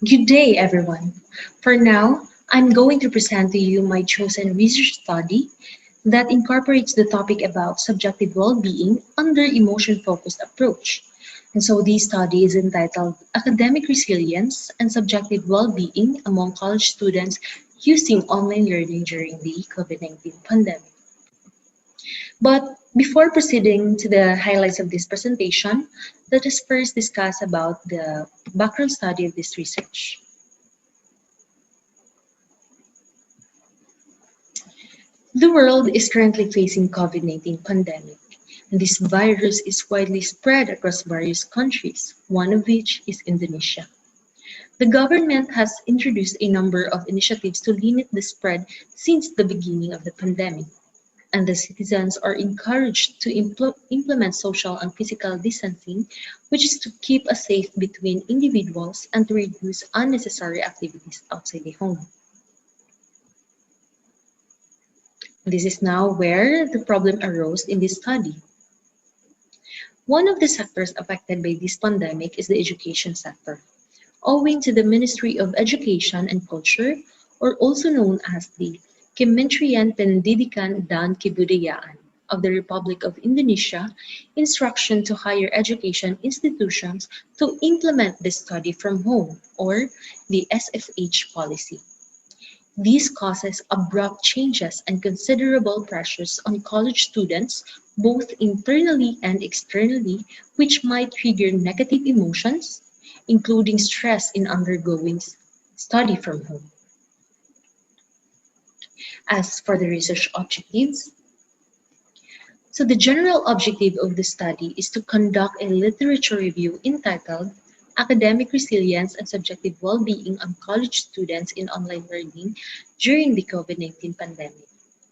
Good day, everyone. For now, I'm going to present to you my chosen research study that incorporates the topic about subjective well-being under emotion-focused approach. And so this study is entitled Academic Resilience and Subjective Well-being Among College Students Using Online Learning During the COVID-19 Pandemic. But before proceeding to the highlights of this presentation, let us first discuss about the background study of this research. The world is currently facing COVID-19 pandemic, and this virus is widely spread across various countries, one of which is Indonesia. The government has introduced a number of initiatives to limit the spread since the beginning of the pandemic, and the citizens are encouraged to implement social and physical distancing, which is to keep a safe between individuals and to reduce unnecessary activities outside the home. This is now where the problem arose in this study. One of the sectors affected by this pandemic is the education sector, owing to the Ministry of Education and Culture, or also known as the Kementerian Pendidikan dan Kebudayaan of the Republic of Indonesia, instruction to higher education institutions to implement the study from home, or the SFH policy. This causes abrupt changes and considerable pressures on college students, both internally and externally, which might trigger negative emotions, including stress in undergoing study from home. As for the research objectives, so the general objective of the study is to conduct a literature review entitled Academic Resilience and Subjective Well-being of College Students in Online Learning During the COVID-19 Pandemic.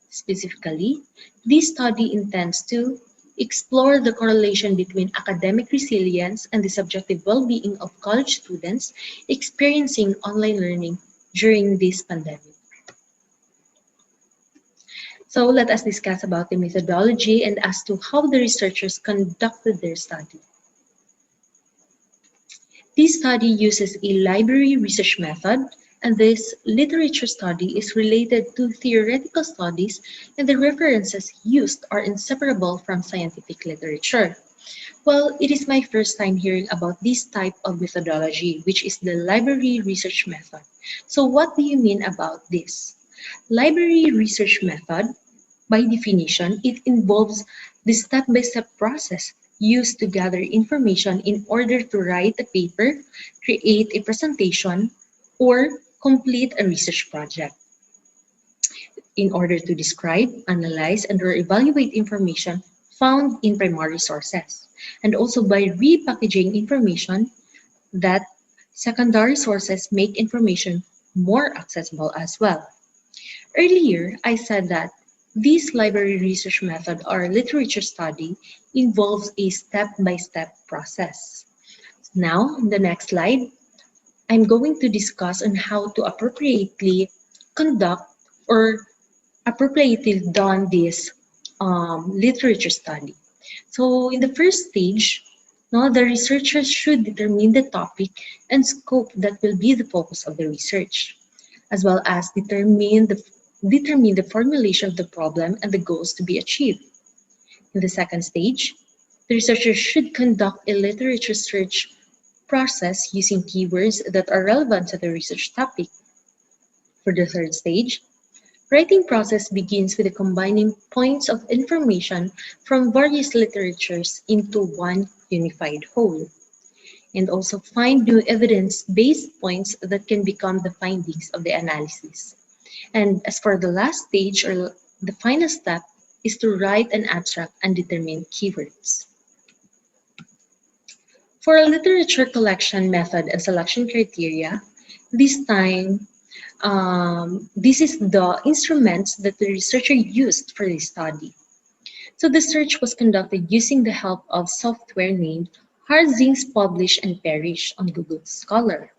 Specifically, this study intends to explore the correlation between academic resilience and the subjective well-being of college students experiencing online learning during this pandemic. So let us discuss about the methodology and as to how the researchers conducted their study. This study uses a library research method, and this literature study is related to theoretical studies, and the references used are inseparable from scientific literature. Well, it is my first time hearing about this type of methodology, which is the library research method. So what do you mean about this? Library research method, by definition, it involves the step-by-step process used to gather information in order to write a paper, create a presentation, or complete a research project. In order to describe, analyze, and or evaluate information found in primary sources, and also by repackaging information that secondary sources make information more accessible as well. Earlier, I said that this library research method or literature study involves a step-by-step process. Now, in the next slide, I'm going to discuss on how to appropriately conduct or appropriately done this literature study. So in the first stage, now the researchers should determine the topic and scope that will be the focus of the research, as well as determine the formulation of the problem and the goals to be achieved. In the second stage, the researcher should conduct a literature search process using keywords that are relevant to the research topic. For the third stage, writing process begins with the combining points of information from various literatures into one unified whole, and also find new evidence-based points that can become the findings of the analysis. And as for the last stage or the final step is to write an abstract and determine keywords. For a literature collection method and selection criteria, this time, this is the instruments that the researcher used for this study. So the search was conducted using the help of software named Harzings Publish and Perish on Google Scholar.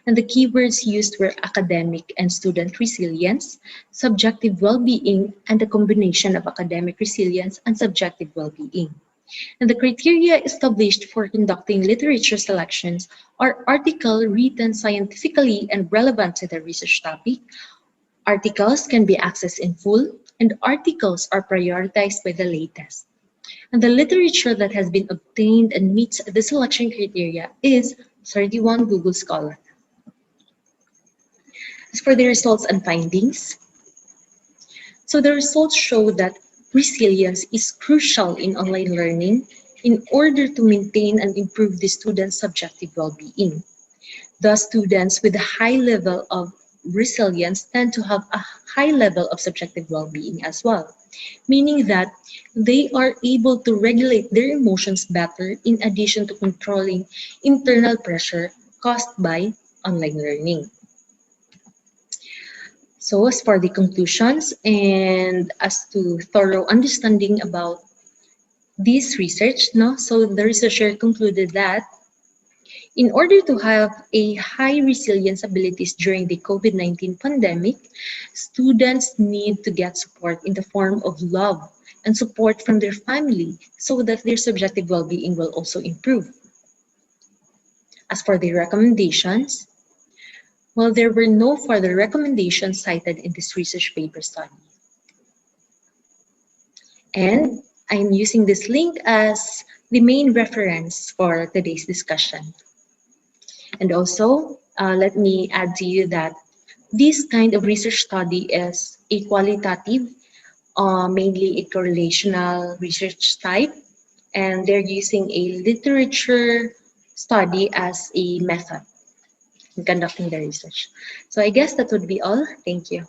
And the keywords used were academic and student resilience, subjective well-being, and the combination of academic resilience and subjective well-being. And the criteria established for conducting literature selections are article written scientifically and relevant to the research topic, articles can be accessed in full, and articles are prioritized by the latest. And the literature that has been obtained and meets the selection criteria is 31 Google Scholar. As for the results and findings, so the results show that resilience is crucial in online learning in order to maintain and improve the students' subjective well-being. Thus, students with a high level of resilience tend to have a high level of subjective well-being as well, meaning that they are able to regulate their emotions better in addition to controlling internal pressure caused by online learning. So as for the conclusions and as to thorough understanding about this research, no, so the researcher concluded that in order to have a high resilience abilities during the COVID-19 pandemic, students need to get support in the form of love and support from their family so that their subjective well-being will also improve. As for the recommendations, well, there were no further recommendations cited in this research paper study. And I'm using this link as the main reference for today's discussion. And also, let me add to you that this kind of research study is a qualitative, mainly a correlational research type, and they're using a literature study as a method in conducting the research. So I guess that would be all. Thank you.